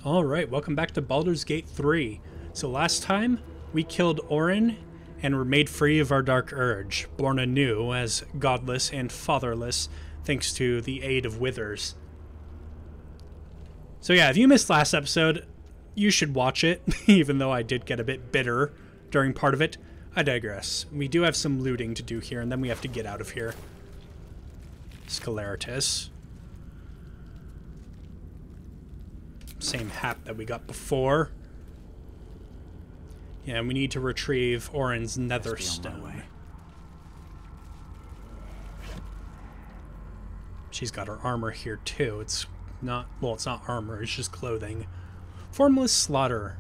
Alright, welcome back to Baldur's Gate 3. So last time, we killed Orin and were made free of our dark urge, born anew as godless and fatherless thanks to the aid of withers. So yeah, if you missed last episode, you should watch it, even though I did get a bit bitter during part of it. I digress. We do have some looting to do here, and then we have to get out of here. Scaleritis. Same hat that we got before. Yeah, and we need to retrieve Orin's nether stone. She's got her armor here too. It's not, well, it's not armor, it's just clothing. Formless Slaughter.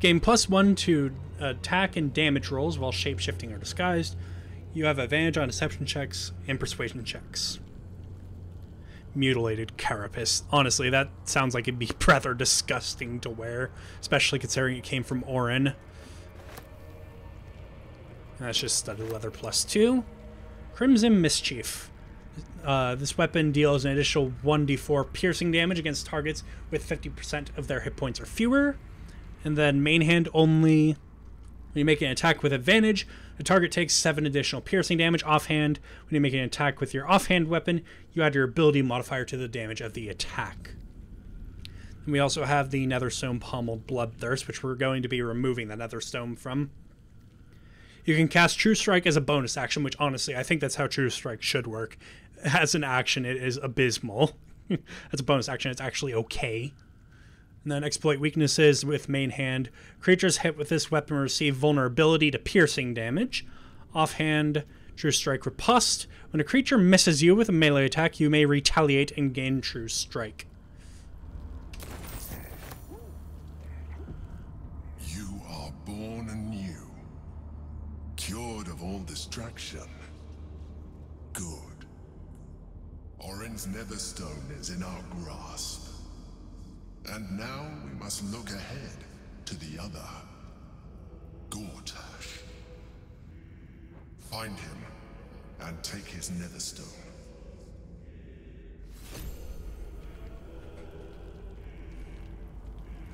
Gain +1 to attack and damage rolls while shape-shifting or disguised. You have advantage on deception checks and persuasion checks. Mutilated carapace. Honestly, that sounds like it'd be rather disgusting to wear, especially considering it came from Orin. And that's just studded leather +2. Crimson Mischief. This weapon deals an additional 1d4 piercing damage against targets with 50% of their hit points or fewer. And then main hand only. When you make an attack with advantage, the target takes 7 additional piercing damage. Offhand, when you make an attack with your offhand weapon, you add your ability modifier to the damage of the attack. And we also have the Netherstone Pommeled Bloodthirst, which we're going to be removing the Netherstone from. You can cast True Strike as a bonus action, which honestly, I think that's how True Strike should work. As an action, it is abysmal. As a bonus action, it's actually okay. And then exploit weaknesses with main hand. Creatures hit with this weapon receive vulnerability to piercing damage. Offhand, True Strike Riposte. When a creature misses you with a melee attack, you may retaliate and gain True Strike. You are born anew, cured of all distraction. Good. Orin's Netherstone is in our grasp. And now we must look ahead to the other, Gortash. Find him and take his Netherstone.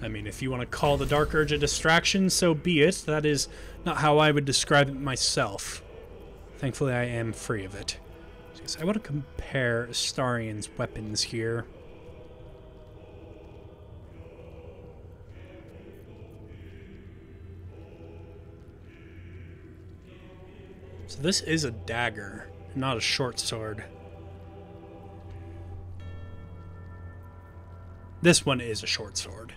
I mean, if you want to call the Dark Urge a distraction, so be it. That is not how I would describe it myself. Thankfully, I am free of it. So I want to compare Astarian's weapons here. So this is a dagger, not a short sword. This one is a short sword.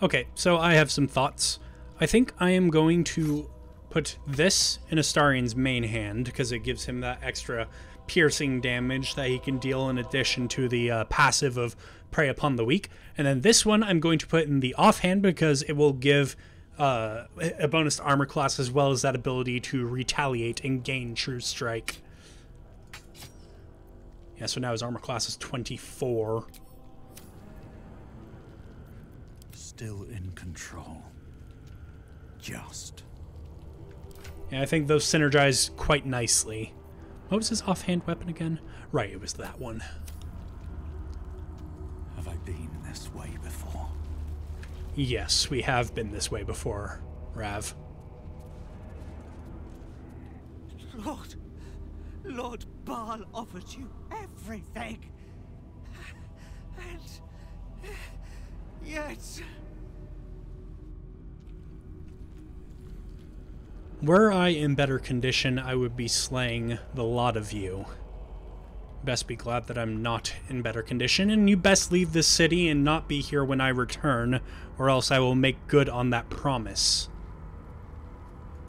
Okay, so I have some thoughts. I think I am going to put this in Astarian's main hand, because it gives him that extra piercing damage that he can deal in addition to the passive of Prey Upon the Weak. And then this one I'm going to put in the offhand because it will give a bonus to armor class as well as that ability to retaliate and gain True Strike. Yeah, so now his armor class is 24. Still in control. Just. Yeah, I think those synergize quite nicely. What was his offhand weapon again? Right, it was that one. Have I been this way before? Yes, we have been this way before, Rav. Lord Baal offered you everything. And yet... Were I in better condition, I would be slaying the lot of you. Best be glad that I'm not in better condition, and you best leave this city and not be here when I return, or else I will make good on that promise.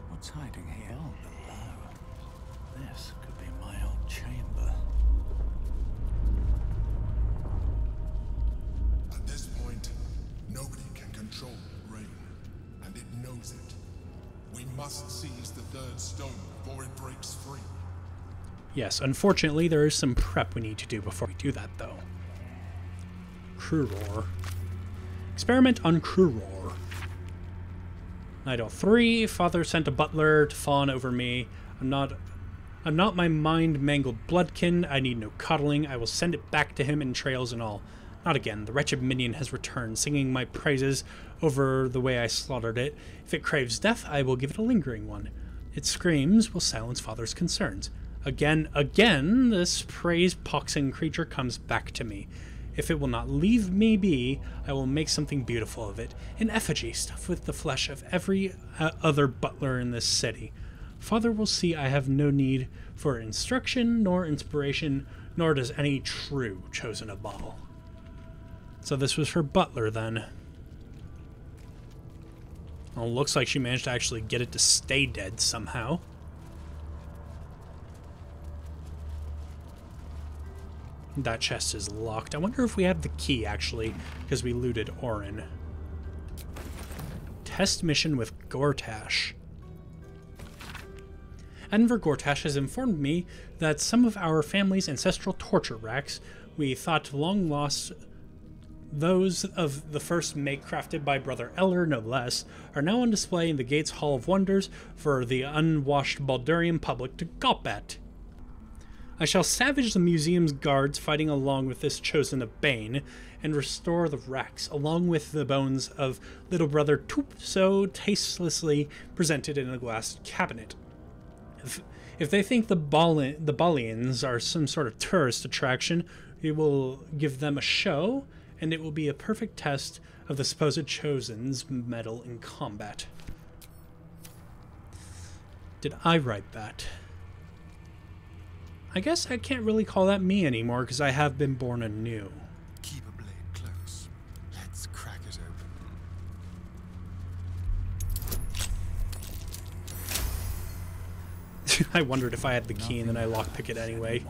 What's hiding here below? This could be my old chamber. At this point, nobody can control the brain, and it knows it. We must seize the third stone before it breaks free. Yes, unfortunately, there is some prep we need to do before we do that, though. Crew Roar. Experiment on Crew Roar. Night 03, Father sent a butler to fawn over me. I'm not I'm not my mind-mangled bloodkin. I need no coddling. I will send it back to him, entrails and all. Not again. The wretched minion has returned, singing my praises over the way I slaughtered it. If it craves death, I will give it a lingering one. Its screams will silence father's concerns. Again, this praise-poxing creature comes back to me. If it will not leave me be, I will make something beautiful of it. An effigy stuffed with the flesh of every other butler in this city. Father will see I have no need for instruction nor inspiration, nor does any true chosen of Baal. So this was her butler then. Well, looks like she managed to actually get it to stay dead somehow. That chest is locked. I wonder if we have the key, actually, because we looted Orin. Test mission with Gortash. Enver Gortash has informed me that some of our family's ancestral torture racks we thought long lost, those of the first make crafted by Brother Eller, no less, are now on display in the Gates Hall of Wonders for the unwashed Baldurian public to gawp at. I shall savage the museum's guards fighting along with this chosen of Bane, and restore the racks, along with the bones of little brother Toop so tastelessly presented in a glass cabinet. If they think the Balians are some sort of tourist attraction, we will give them a show, and it will be a perfect test of the supposed chosen's mettle in combat. Did I write that? I guess I can't really call that me anymore, because I have been born anew. Keep a blade close. Let's crack it open. I wondered if I had the key, and then I lockpick it anyway.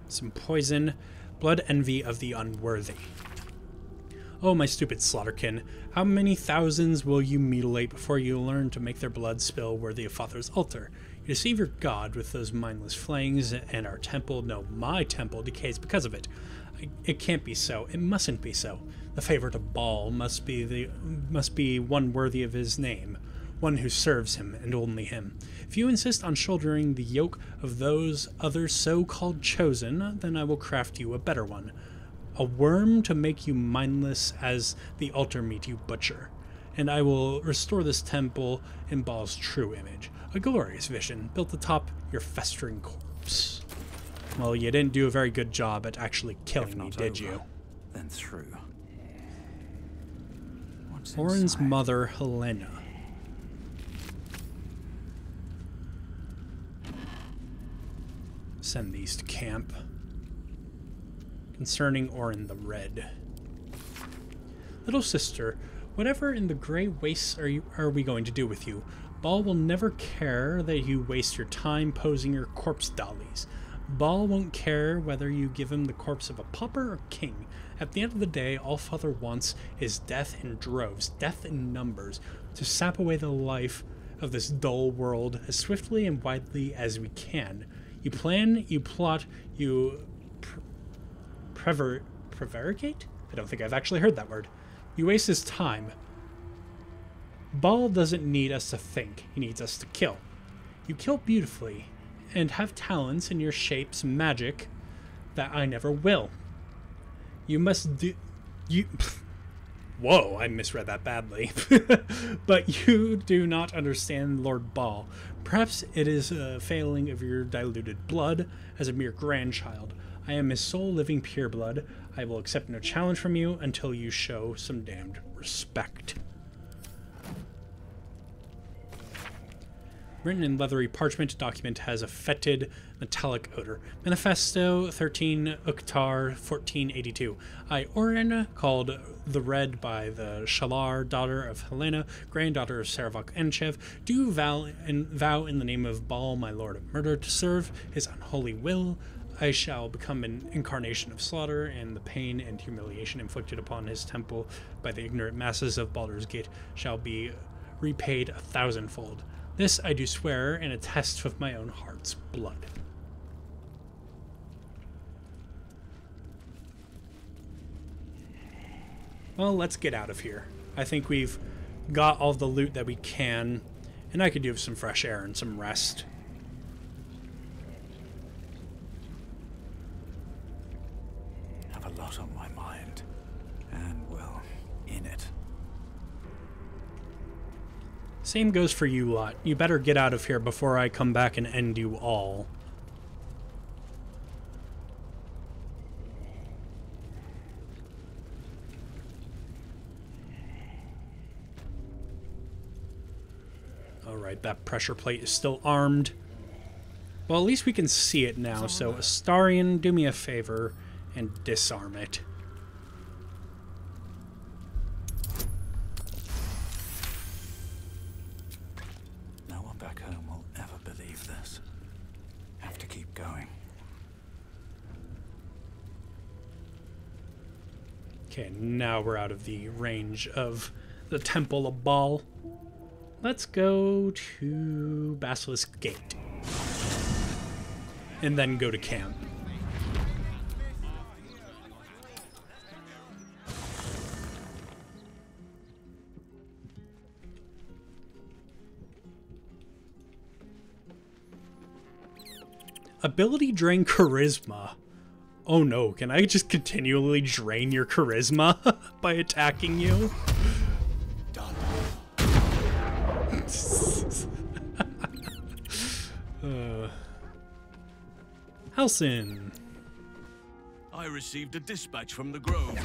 Some poison. Blood envy of the unworthy. Oh, my stupid slaughterkin. How many thousands will you mutilate before you learn to make their blood spill worthy of Father's altar? You deceive your god with those mindless flayings, and our temple, no, my temple, decays because of it. It can't be so. It mustn't be so. The favorite of Baal must be one worthy of his name, one who serves him and only him. If you insist on shouldering the yoke of those other so-called chosen, then I will craft you a better one. A worm to make you mindless as the altar meat you butcher. And I will restore this temple in Baal's true image. A glorious vision built atop your festering corpse. Well, you didn't do a very good job at actually killing me, did you? Then through. Orin's mother, Helena. Send these to camp. Concerning Orin the Red. Little sister, whatever in the grey wastes are we going to do with you? Baal will never care that you waste your time posing your corpse dollies. Baal won't care whether you give him the corpse of a pauper or king. At the end of the day, all Father wants is death in droves, death in numbers, to sap away the life of this dull world as swiftly and widely as we can. You plan, you plot, you prevaricate? I don't think I've actually heard that word. You waste his time. Baal doesn't need us to think, he needs us to kill. You kill beautifully, and have talents in your shapes magic that I never will. You must do... Whoa, I misread that badly. But you do not understand Lord Baal. Perhaps it is a failing of your diluted blood as a mere grandchild. I am his sole living pureblood. I will accept no challenge from you until you show some damned respect. Written in leathery parchment, document has a fetid, metallic odor. Manifesto 13 Uktar 1482. I, Orin, called the Red by the Shalar, daughter of Helena, granddaughter of Saravok Enchev, do vow in the name of Baal, my lord of murder, to serve his unholy will. I shall become an incarnation of slaughter, and the pain and humiliation inflicted upon his temple by the ignorant masses of Baldur's Gate shall be repaid 1,000-fold. This I do swear and attest with my own heart's blood. Well, let's get out of here. I think we've got all the loot that we can, And I could do some fresh air and some rest. Have a lot on my mind. And, well, in it. Same goes for you lot. You better get out of here before I come back and end you all. Alright, that pressure plate is still armed. Well, at least we can see it now, so Astarion, do me a favor and disarm it. No one back home will ever believe this. Have to keep going. Okay, now we're out of the range of the Temple of Baal. Let's go to Basilisk Gate. And then go to camp. Ability drain charisma. Oh no, can I just continually drain your charisma by attacking you? Halsin. I received a dispatch from the Grove.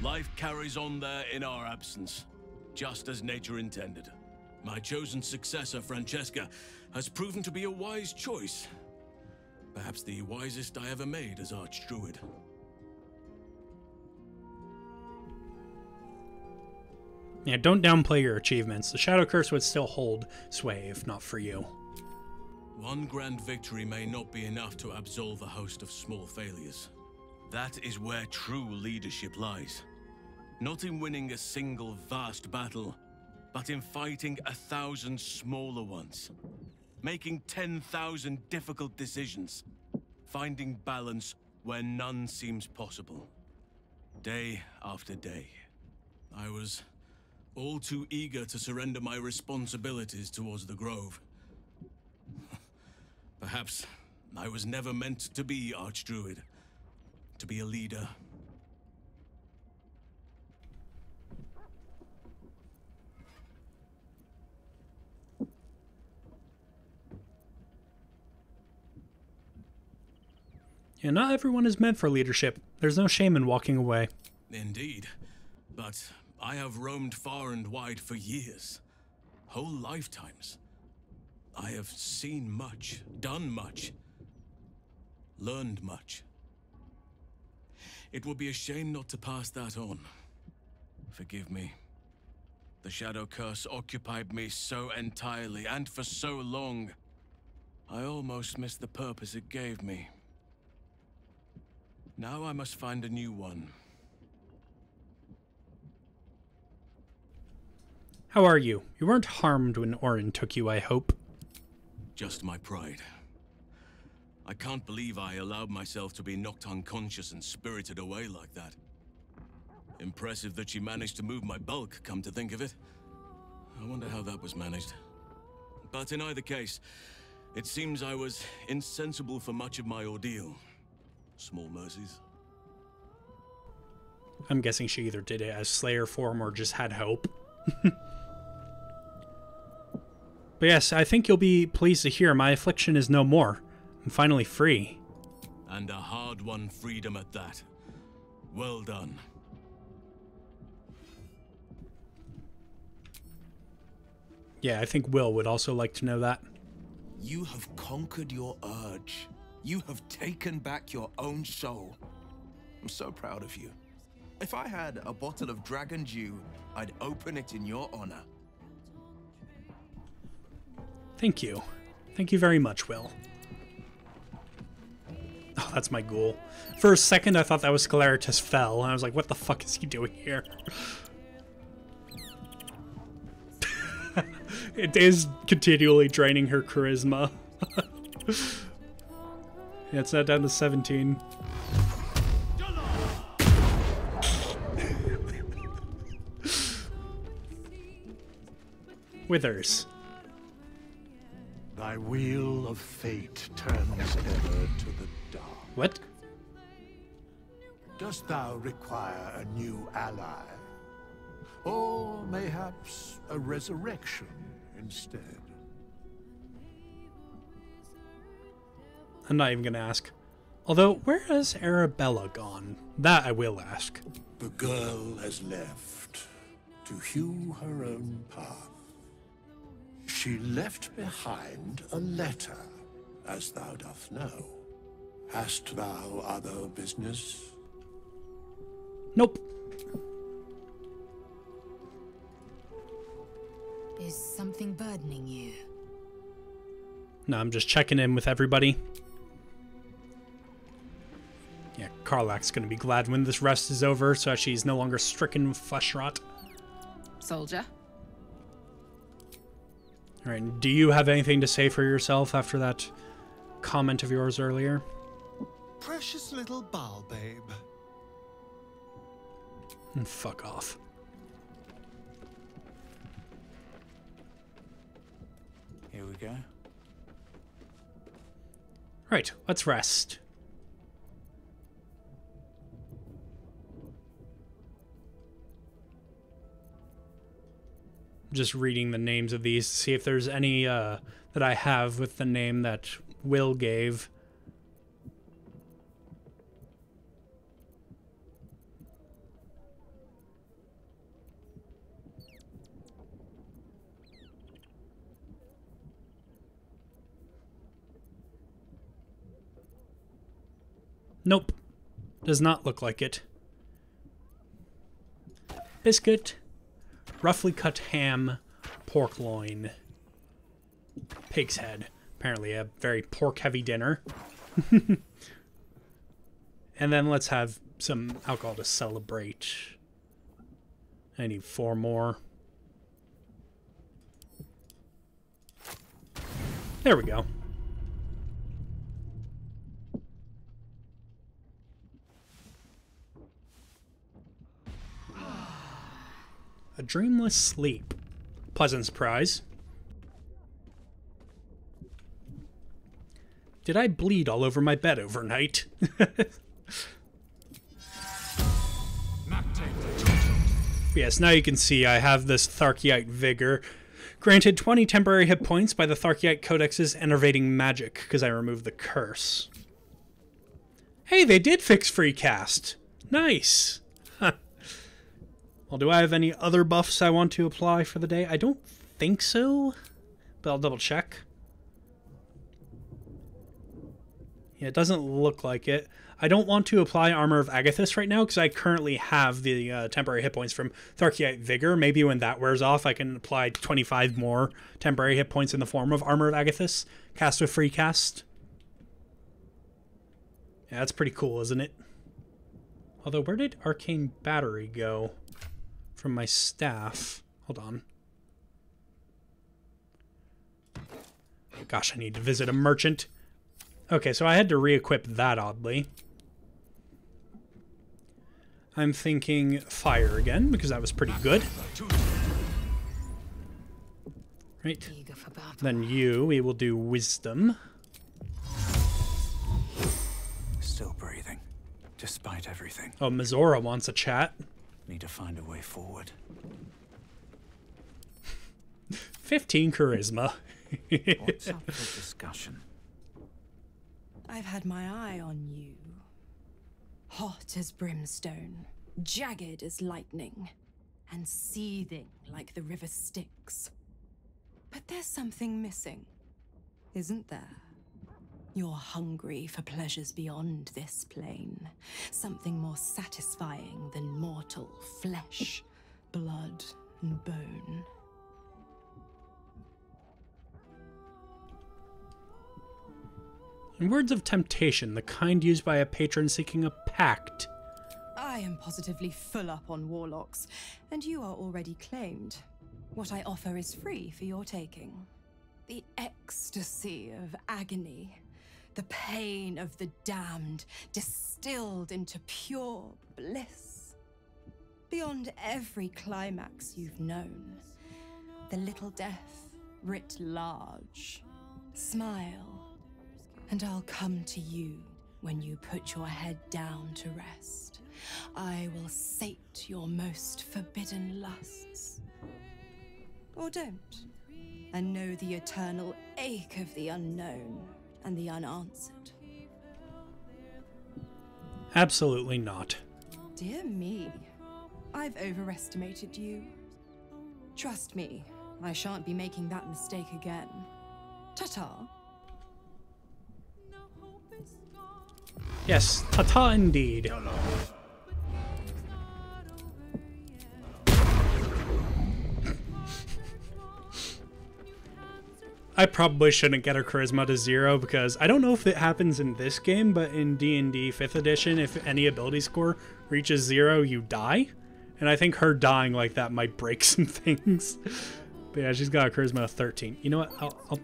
Life carries on there in our absence, just as nature intended. My chosen successor, Francesca, has proven to be a wise choice. Perhaps the wisest I ever made as Archdruid. Yeah, don't downplay your achievements. The Shadow Curse would still hold sway if not for you. One grand victory may not be enough to absolve a host of small failures. That is where true leadership lies. Not in winning a single vast battle, but in fighting 1,000 smaller ones. Making 10,000 difficult decisions. Finding balance where none seems possible. Day after day. I was all too eager to surrender my responsibilities towards the Grove. Perhaps I was never meant to be Archdruid, to be a leader. Yeah, not everyone is meant for leadership. There's no shame in walking away. Indeed, but I have roamed far and wide for years, whole lifetimes. I have seen much, done much, learned much. It would be a shame not to pass that on. Forgive me. The Shadow Curse occupied me so entirely and for so long. I almost missed the purpose it gave me. Now I must find a new one. How are you? You weren't harmed when Orin took you, I hope. Just my pride. I can't believe I allowed myself to be knocked unconscious and spirited away like that. Impressive that she managed to move my bulk, come to think of it. I wonder how that was managed. But in either case, it seems I was insensible for much of my ordeal. Small mercies. I'm guessing she either did it as Slayer form or just had hope. But yes, I think you'll be pleased to hear my affliction is no more. I'm finally free. And a hard-won freedom at that. Well done. Yeah, I think Will would also like to know that. You have conquered your urge. You have taken back your own soul. I'm so proud of you. If I had a bottle of dragon dew, I'd open it in your honor. Thank you. Thank you very much, Will. Oh, that's my ghoul. For a second, I thought that was Scleritus Fell, and I was like, what the fuck is he doing here? It is continually draining her charisma. Yeah, it's now down to 17. Withers. Thy wheel of fate turns ever to the dark. What? Dost thou require a new ally? Or mayhaps a resurrection instead? I'm not even gonna ask. Although, where has Arabella gone? That I will ask. The girl has left to hew her own path. She left behind a letter, as thou doth know. Hast thou other business? Nope. Is something burdening you? No, I'm just checking in with everybody. Yeah, Karlach's gonna be glad when this rest is over, so she's no longer stricken with flesh rot. Soldier? Alright, do you have anything to say for yourself after that comment of yours earlier? Precious little Bal babe. Fuck off. Here we go. Right, let's rest. Just reading the names of these to see if there's any that I have with the name that Will gave. Nope. Does not look like it. Biscuit. Roughly cut ham. Pork loin. Pig's head. Apparently a very pork-heavy dinner. And then let's have some alcohol to celebrate. I need 4 more. There we go. A dreamless sleep. Pleasant surprise. Did I bleed all over my bed overnight? Yes, now you can see I have this Tharkite Vigor. Granted 20 temporary hit points by the Tharkite Codex's enervating magic, because I removed the curse. Hey, they did fix free cast. Nice. Well, do I have any other buffs I want to apply for the day? I don't think so, but I'll double check. Yeah, it doesn't look like it. I don't want to apply Armor of Agathis right now because I currently have the temporary hit points from Tharkite Vigor. Maybe when that wears off, I can apply 25 more temporary hit points in the form of Armor of Agathis. Cast with free cast. Yeah, that's pretty cool, isn't it? Although, where did Arcane Battery go? From my staff. Hold on. Gosh, I need to visit a merchant. Okay, so I had to re-equip that oddly. I'm thinking fire again, because that was pretty good. Right. Then you, we will do wisdom. Still breathing, despite everything. Oh, Mizora wants a chat. Need to find a way forward. 15 charisma. What's up for discussion? I've had my eye on you. Hot as brimstone, jagged as lightning, and seething like the river Styx. But there's something missing, isn't there? You're hungry for pleasures beyond this plane. Something more satisfying than mortal flesh, blood, and bone. In words of temptation, the kind used by a patron seeking a pact. I am positively full up on warlocks, and you are already claimed. What I offer is free for your taking. The ecstasy of agony. The pain of the damned, distilled into pure bliss. Beyond every climax you've known. The little death, writ large. Smile, and I'll come to you when you put your head down to rest. I will sate your most forbidden lusts. Or don't, and know the eternal ache of the unknown and the unanswered. Absolutely not. Dear me, I've overestimated you. Trust me, I shan't be making that mistake again. Ta-ta. Yes, ta-ta indeed. I probably shouldn't get her charisma to 0 because I don't know if it happens in this game, but in D&D 5th edition, if any ability score reaches 0, you die. And I think her dying like that might break some things. But yeah, she's got a charisma of 13. You know what? I'll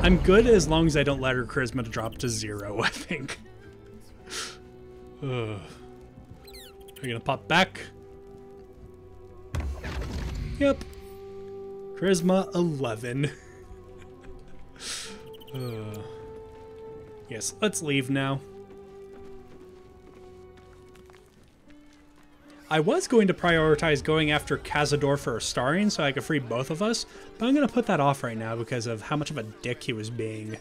I'm good as long as I don't let her charisma to drop to 0, I think. Are you gonna pop back? Yep. Charisma 11. Yes, let's leave now. I was going to prioritize going after Cazador for Astarion so I could free both of us, but I'm going to put that off right now because of how much of a dick he was being.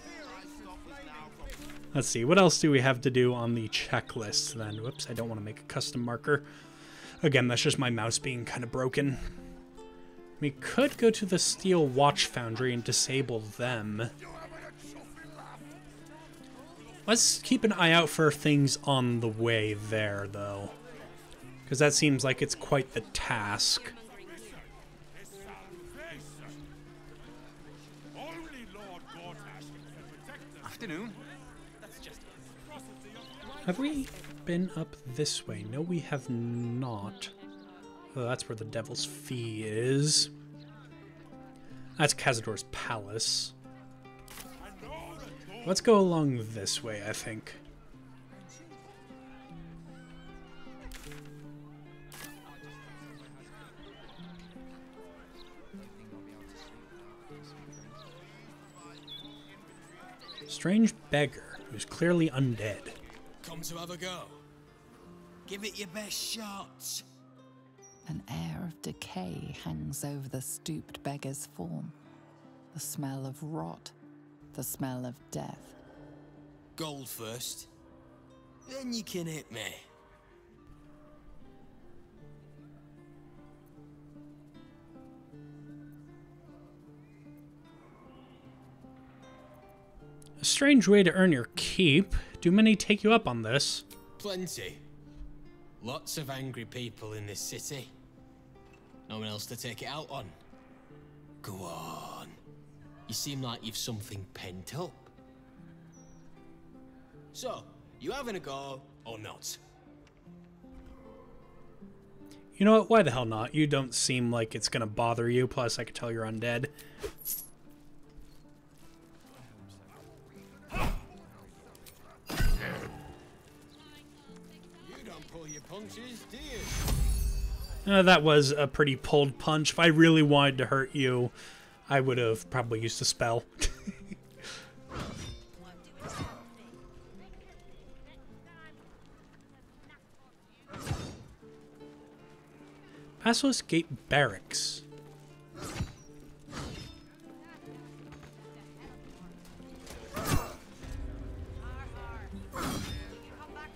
Let's see, what else do we have to do on the checklist then? Whoops, I don't want to make a custom marker. Again, that's just my mouse being kind of broken. We could go to the Steel Watch Foundry and disable them. Let's keep an eye out for things on the way there, though. Because that seems like it's quite the task. Afternoon. Have we been up this way? No, we have not. Oh, that's where the Devil's Fee is. That's Cazador's Palace. Let's go along this way, I think. Strange beggar who's clearly undead. Come to have a go. Give it your best shot. An air of decay hangs over the stooped beggar's form. The smell of rot, the smell of death. Gold first, then you can hit me. A strange way to earn your keep. Do many take you up on this? Plenty. Lots of angry people in this city. No one else to take it out on. Go on. You seem like you've something pent up. So, you having a go or not? You know what? Why the hell not? You don't seem like it's gonna bother you. Plus, I can tell you're undead. Punches, do you? That was a pretty pulled punch. If I really wanted to hurt you, I would have probably used a spell. Basilisk Gate Barracks.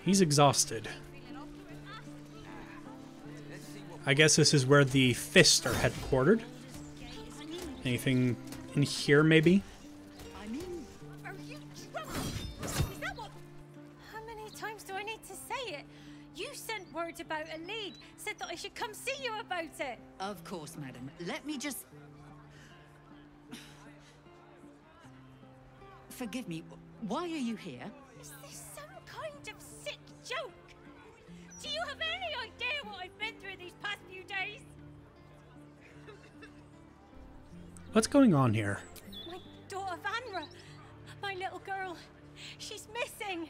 He's exhausted. I guess this is where the Fists are headquartered. Anything in here, maybe? I mean, are you drunk? Is that what? How many times do I need to say it? You sent word about a lead, said that I should come see you about it. Of course, madam. Let me just... Forgive me, why are you here? Is this some kind of sick joke? Do you have any idea what I've been through these past few days? What's going on here? My daughter Vanra, my little girl, she's missing.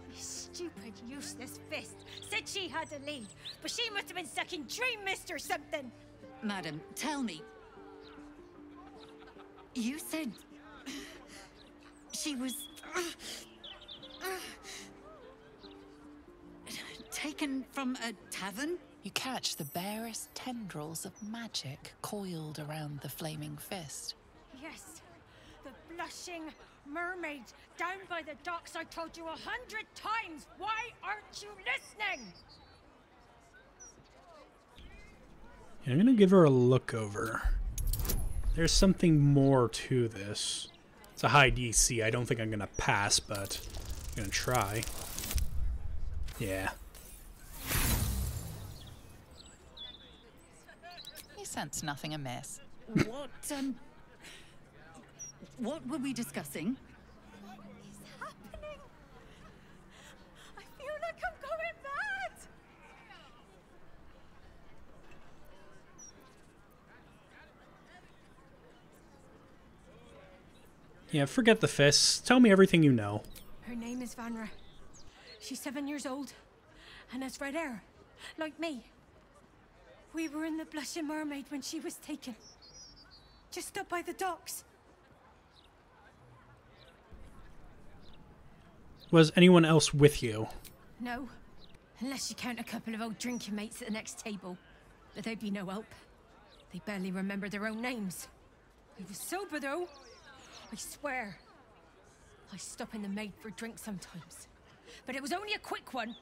This stupid, useless fist said she had a lead, but she must have been sucking Dream Mist or something. Madam, tell me. You said she was taken from a tavern? You catch the barest tendrils of magic coiled around the flaming fist. Yes, the blushing mermaid down by the docks. I told you 100 times. Why aren't you listening? Yeah, I'm gonna give her a look over. There's something more to this. It's a high DC. I don't think I'm gonna pass, but I'm gonna try. Yeah. You sense nothing amiss. What were we discussing? What is happening? I feel like I'm going mad. Yeah, forget the fists. Tell me everything you know. Her name is Vanra. She's 7 years old and has red hair, like me. We were in the Blushing Mermaid when she was taken. Just up by the docks. Was anyone else with you? No, unless you count a couple of old drinking mates at the next table. But they'd be no help. They barely remember their own names. I was sober though. I swear. I stop in the maid for a drink sometimes. But it was only a quick one.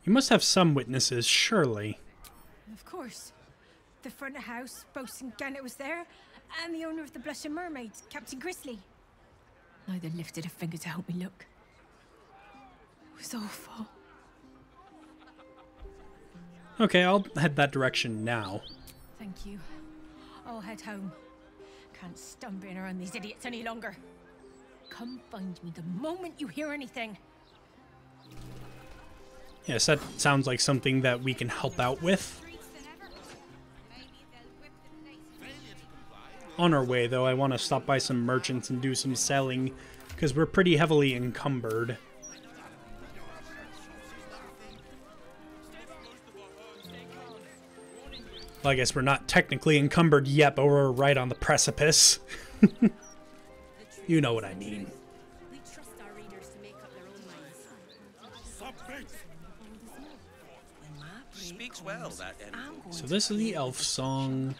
You must have some witnesses, surely. Of course. The front of house, Bosun Gannet was there, and the owner of the Blushing Mermaid, Captain Grizzly. Neither lifted a finger to help me look. It was awful. Okay, I'll head that direction now. Thank you. I'll head home. Can't stand being around these idiots any longer. Come find me the moment you hear anything. Yes, that sounds like something that we can help out with. On our way, though, I want to stop by some merchants and do some selling, because we're pretty heavily encumbered. Well, I guess we're not technically encumbered yet, but we're right on the precipice. You know what I mean. We trust our readers to make up their own minds. Speaks well, that So this is the elf song.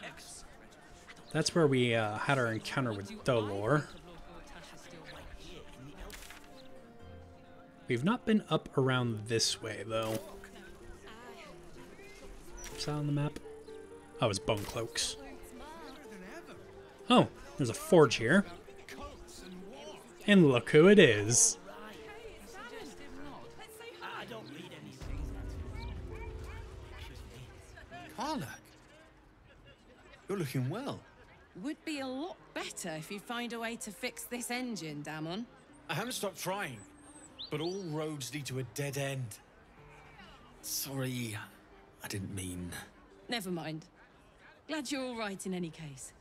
That's where we had our encounter with Dolor. We've not been up around this way, though. Is that on the map? Oh, it's Bone Cloaks. Oh, there's a forge here. And look who it is. Carla, you're looking well. Would be a lot better if you find a way to fix this engine, Damon. I haven't stopped trying, but all roads lead to a dead end. Sorry, I didn't mean... Never mind. Glad you're all right in any case.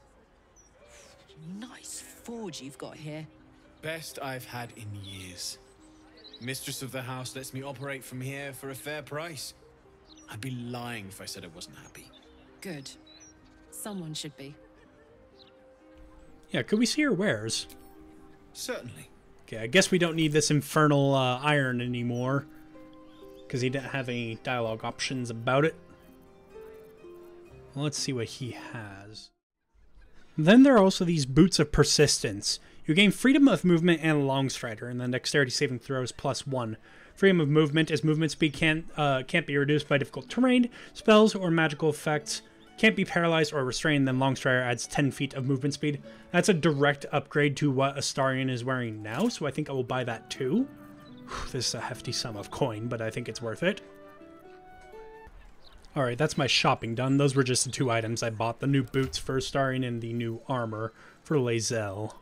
Nice forge you've got here. Best I've had in years. Mistress of the house lets me operate from here for a fair price. I'd be lying if I said I wasn't happy. Good. Someone should be. Yeah, could we see her wares? Certainly. Okay, I guess we don't need this infernal iron anymore, because he didn't have any dialogue options about it. Well, let's see what he has. Then there are also these Boots of Persistence. You gain freedom of movement and long strider, and then dexterity saving throws +1. Freedom of movement is movement speed can't be reduced by difficult terrain, spells, or magical effects. Can't be paralyzed or restrained, then long strider adds 10 feet of movement speed. That's a direct upgrade to what Astarion is wearing now, so I think I will buy that too. Whew, this is a hefty sum of coin, but I think it's worth it. Alright, that's my shopping done. Those were just the 2 items I bought. The new boots for Astarion and the new armor for Lae'zel.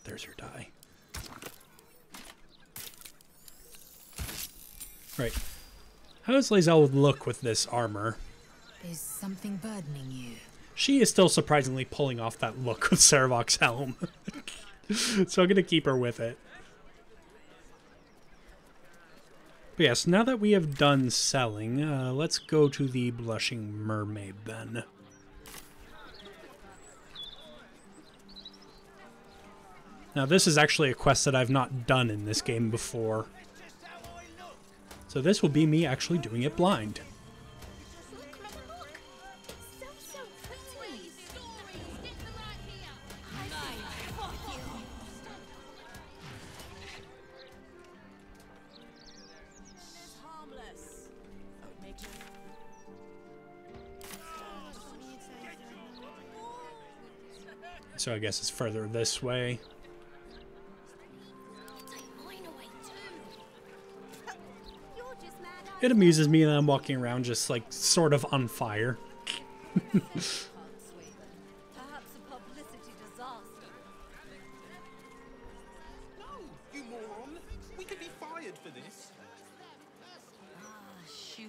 There's her die. Right. How does Lae'zel look with this armor? Is something burdening you? She is still surprisingly pulling off that look with Saravok's helm. So I'm going to keep her with it. But yes, now that we have done selling, let's go to the Blushing Mermaid then. Now this is actually a quest that I've not done in this game before. So this will be me actually doing it blind. So I guess it's further this way. It amuses me that I'm walking around just like sort of on fire. Perhaps a publicity disaster. No, you moron. We could be fired for this. Sure.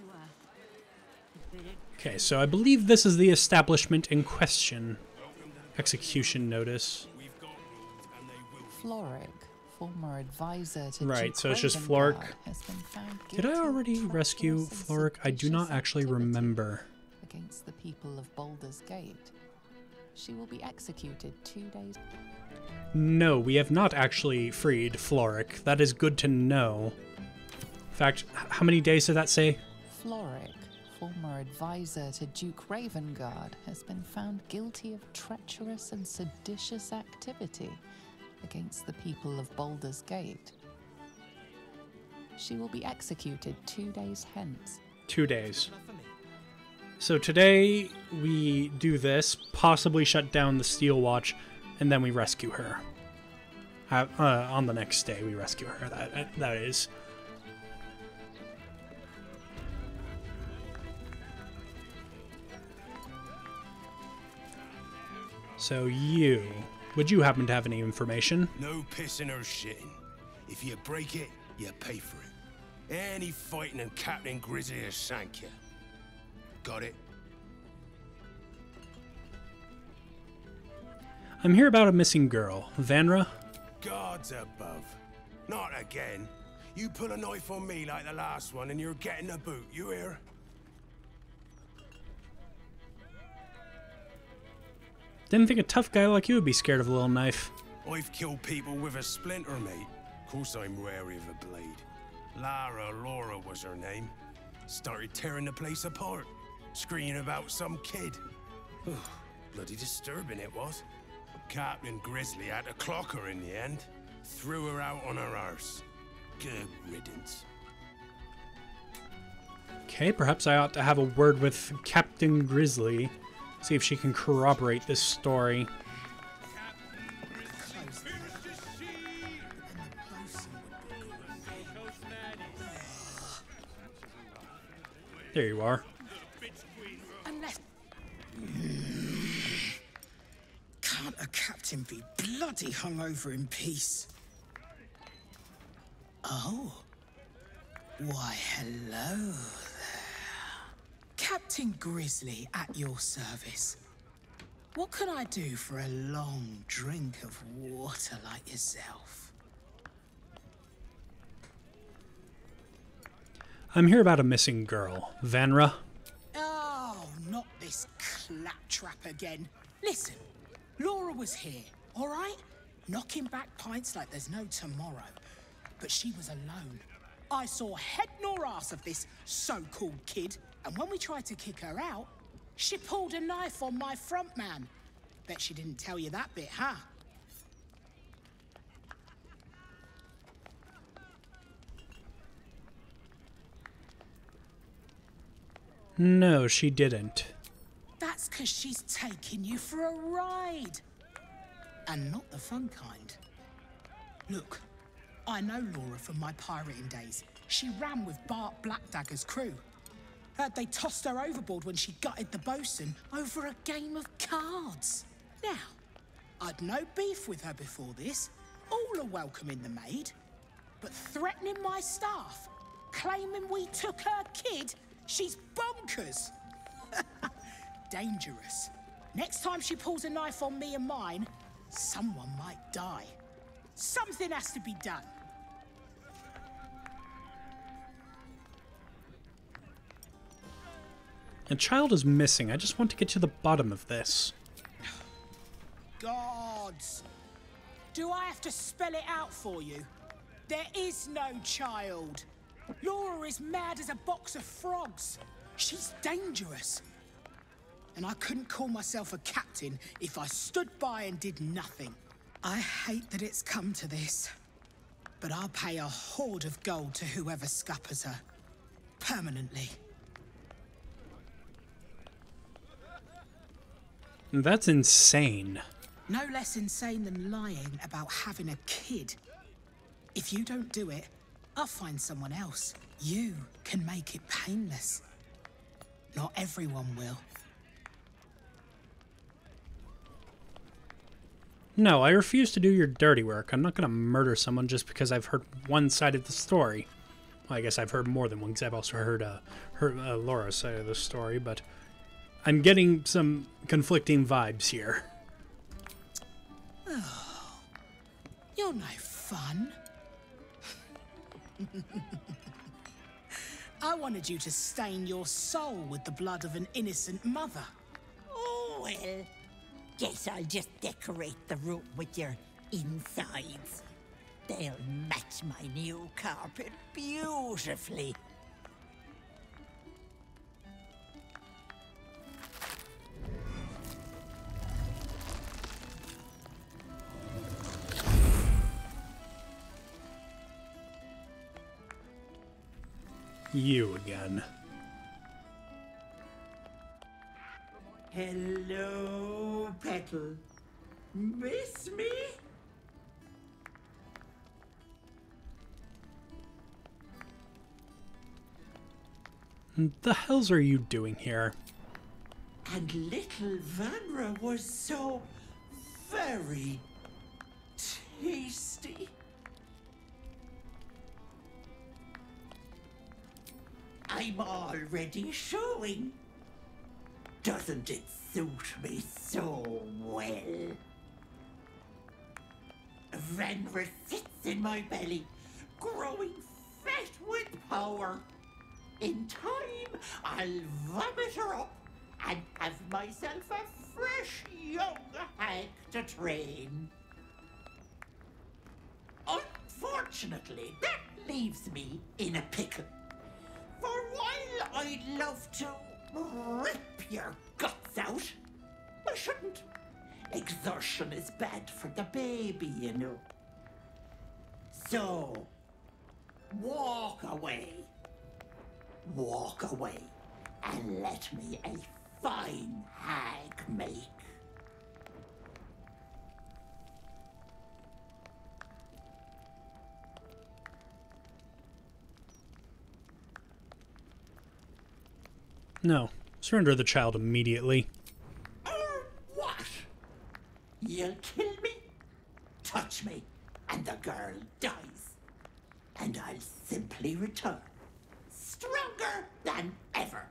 Okay, so I believe this is the establishment in question. Execution notice. Floric, former advisor to Right, so it's just Floric. Floric. Did I already rescue Floric? I do not actually remember. Against the people of Baldur's Gate. She will be executed 2 days. No, we have not actually freed Floric. That is good to know. In fact, how many days did that say? Floric, former advisor to Duke Ravengard, has been found guilty of treacherous and seditious activity against the people of Baldur's Gate. She will be executed 2 days hence. 2 days. So today we do this, possibly shut down the Steel Watch, and then we rescue her. On the next day we rescue her, that is. So would you happen to have any information? No pissing or shitting. If you break it, you pay for it. Any fighting and Captain Grizzly has sank you. Got it? I'm here about a missing girl. Vanra? Gods above. Not again. You pull a knife on me like the last one and you're getting a boot, you hear? Didn't think a tough guy like you would be scared of a little knife. I've killed people with a splinter, mate. Of course I'm wary of a blade. Laura was her name. Started tearing the place apart, screaming about some kid. Bloody disturbing it was. Captain Grizzly had to clock her in the end. Threw her out on her arse. Good riddance. Okay, perhaps I ought to have a word with Captain Grizzly. See if she can corroborate this story. There you are. Can't a captain be bloody hungover in peace? Oh. Why, hello there. Captain Grizzly at your service. What can I do for a long drink of water like yourself? I'm here about a missing girl. Vanra? Oh, not this claptrap again. Listen, Laura was here, all right? Knocking back pints like there's no tomorrow. But she was alone. I saw head nor ass of this so-called kid, and when we tried to kick her out, she pulled a knife on my front man. Bet she didn't tell you that bit, huh? No, she didn't. That's 'cause she's taking you for a ride. And not the fun kind. Look, I know Laura from my pirating days. She ran with Bart Blackdagger's crew. Heard they tossed her overboard when she gutted the bosun over a game of cards. Now, I'd no beef with her before this. All are welcoming the maid. But threatening my staff, claiming we took her kid, she's bonkers. Dangerous. Next time she pulls a knife on me and mine, someone might die. Something has to be done. A child is missing. I just want to get to the bottom of this. Gods! Do I have to spell it out for you? There is no child. Laura is mad as a box of frogs. She's dangerous. And I couldn't call myself a captain if I stood by and did nothing. I hate that it's come to this, but I'll pay a hoard of gold to whoever scuppers her. Permanently. That's insane. No less insane than lying about having a kid. If you don't do it, I'll find someone else. You can make it painless. Not everyone will. No, I refuse to do your dirty work. I'm not going to murder someone just because I've heard one side of the story. Well, I guess I've heard more than one, because I've also heard Laura's side of the story, but I'm getting some conflicting vibes here. Oh, you're no fun. I wanted you to stain your soul with the blood of an innocent mother. Oh, well, guess I'll just decorate the room with your insides. They'll match my new carpet beautifully. You again. Hello, Petal. Miss me? The hells are you doing here? And little Vanra was so very tasty. I'm already showing. Doesn't it suit me so well? Vanra sits in my belly, growing fat with power. In time, I'll vomit her up and have myself a fresh young hag to train. Unfortunately, that leaves me in a pickle. For while I'd love to rip your guts out, I shouldn't. Exertion is bad for the baby, you know. So, walk away. Walk away and let me a fine hag make. No. Surrender the child immediately. What? You'll kill me? Touch me, and the girl dies. And I'll simply return, stronger than ever.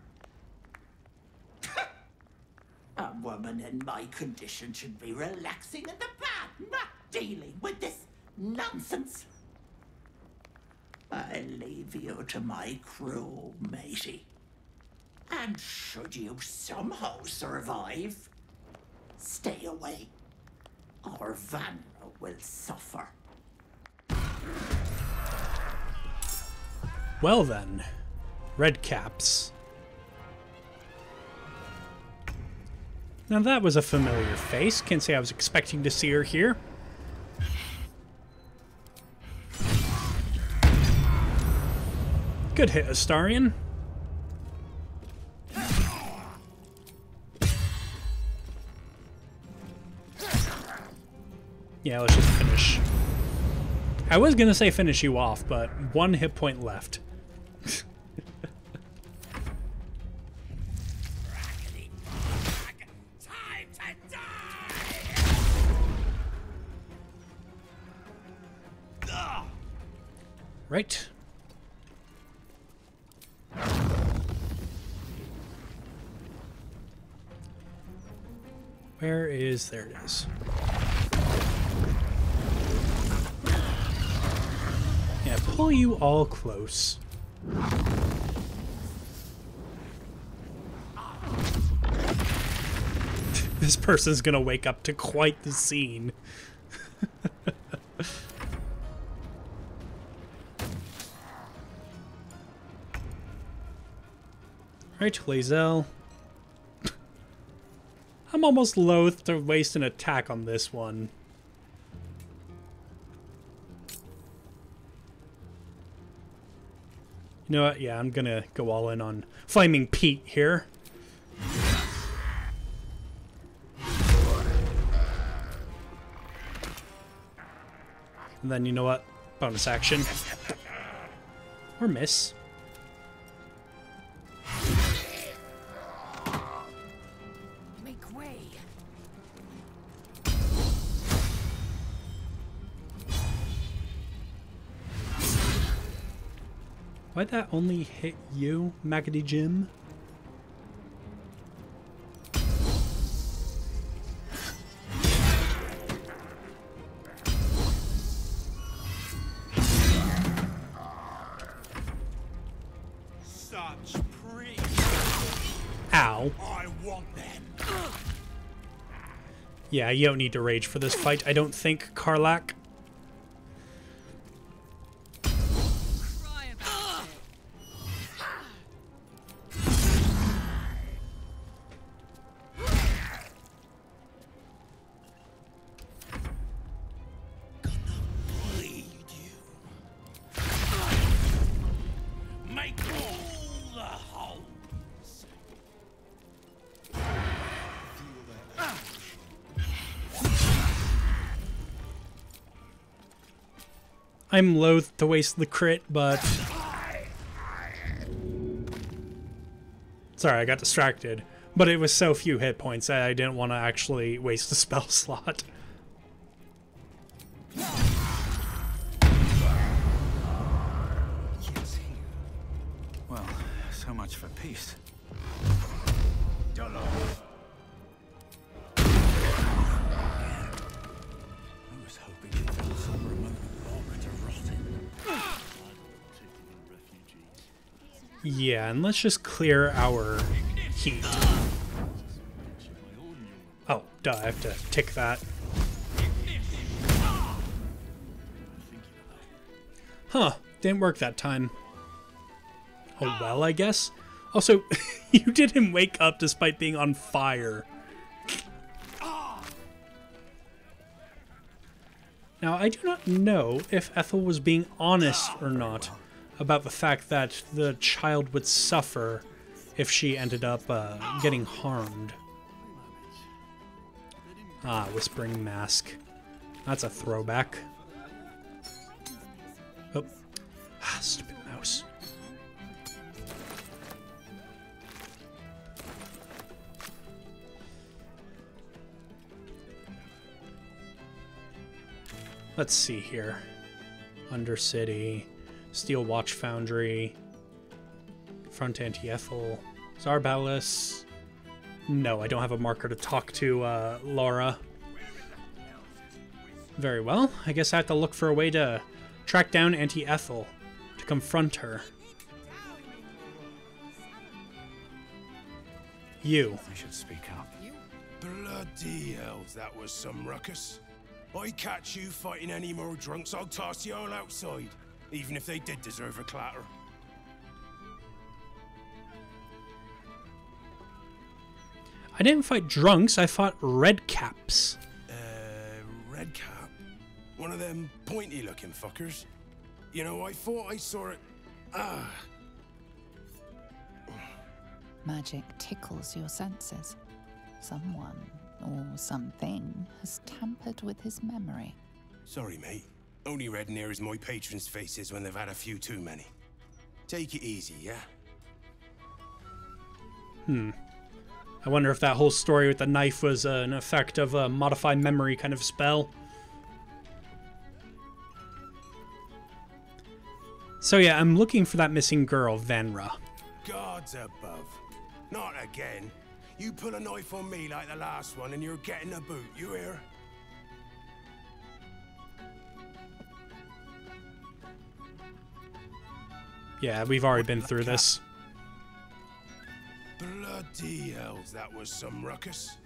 A woman in my condition should be relaxing in the bath, not dealing with this nonsense. I'll leave you to my crew, matey. And should you somehow survive, stay away, or Vanra will suffer. Well then, red caps. Now that was a familiar face. Can't say I was expecting to see her here. Good hit, Astarion. Yeah, let's just finish. I was gonna say finish you off, but one hit point left. Right. Where is... There it is. Yeah, pull you all close. This person's gonna wake up to quite the scene. Right, Lae'zel. I'm almost loath to waste an attack on this one. You know what? Yeah, I'm gonna go all in on Flaming Pete here. And then, you know what? Bonus action. Or miss. Make way. Why'd that only hit you, Maggoty Jim? Such pretty. Ow. I want them. Yeah, you don't need to rage for this fight, I don't think, Karlach. Make all the holes. I'm loath to waste the crit, but... Sorry, I got distracted. But it was so few hit points that I didn't want to actually waste a spell slot. Well, so much for peace. Yeah, and let's just clear our heat. Oh, duh, I have to tick that. Huh, didn't work that time. Oh well, I guess. Also, you didn't wake up despite being on fire. Now, I do not know if Ethel was being honest or not about the fact that the child would suffer if she ended up getting harmed. Ah, Whispering Mask. That's a throwback. Oh. Ah, stupid mouse. Let's see here. Undercity, Steel Watch Foundry, Front Anti-Ethel, Zarbalis. No, I don't have a marker to talk to Laura. Very well. I guess I have to look for a way to track down Anti-Ethel to confront her. You. I should speak up. Bloody hell, that was some ruckus. I catch you fighting any more drunks, I'll toss you all outside, even if they did deserve a clatter. I didn't fight drunks, I fought redcaps. Redcap? One of them pointy-looking fuckers? You know, I thought I saw it... Ah. Magic tickles your senses. Someone or something has tampered with his memory. Sorry, mate. Only red near as my patrons' faces when they've had a few too many. Take it easy, yeah? I wonder if that whole story with the knife was an effect of a modify memory kind of spell. So yeah, I'm looking for that missing girl, Vanra. Gods above. Not again. You pull a knife on me like the last one and you're getting a boot, you hear? Yeah, we've already been through this. Bloody hells, that was some ruckus.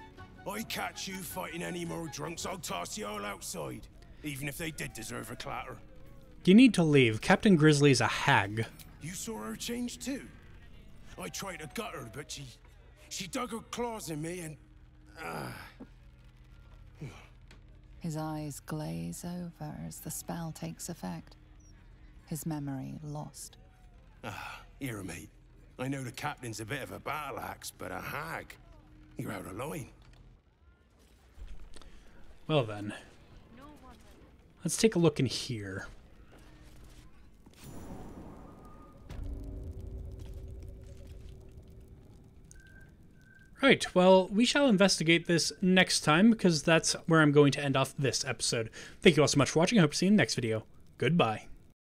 I catch you fighting any more drunks, I'll toss you all outside. Even if they did deserve a clatter. You need to leave. Captain Grizzly's a hag. You saw her change too? I tried to gut her, but she dug her claws in me and... His eyes glaze over as the spell takes effect. His memory lost. Here, mate. I know the captain's a bit of a battle axe, but a hag? You're out of line. Well then. Let's take a look in here. Right, well, we shall investigate this next time, because that's where I'm going to end off this episode. Thank you all so much for watching. I hope to see you in the next video. Goodbye.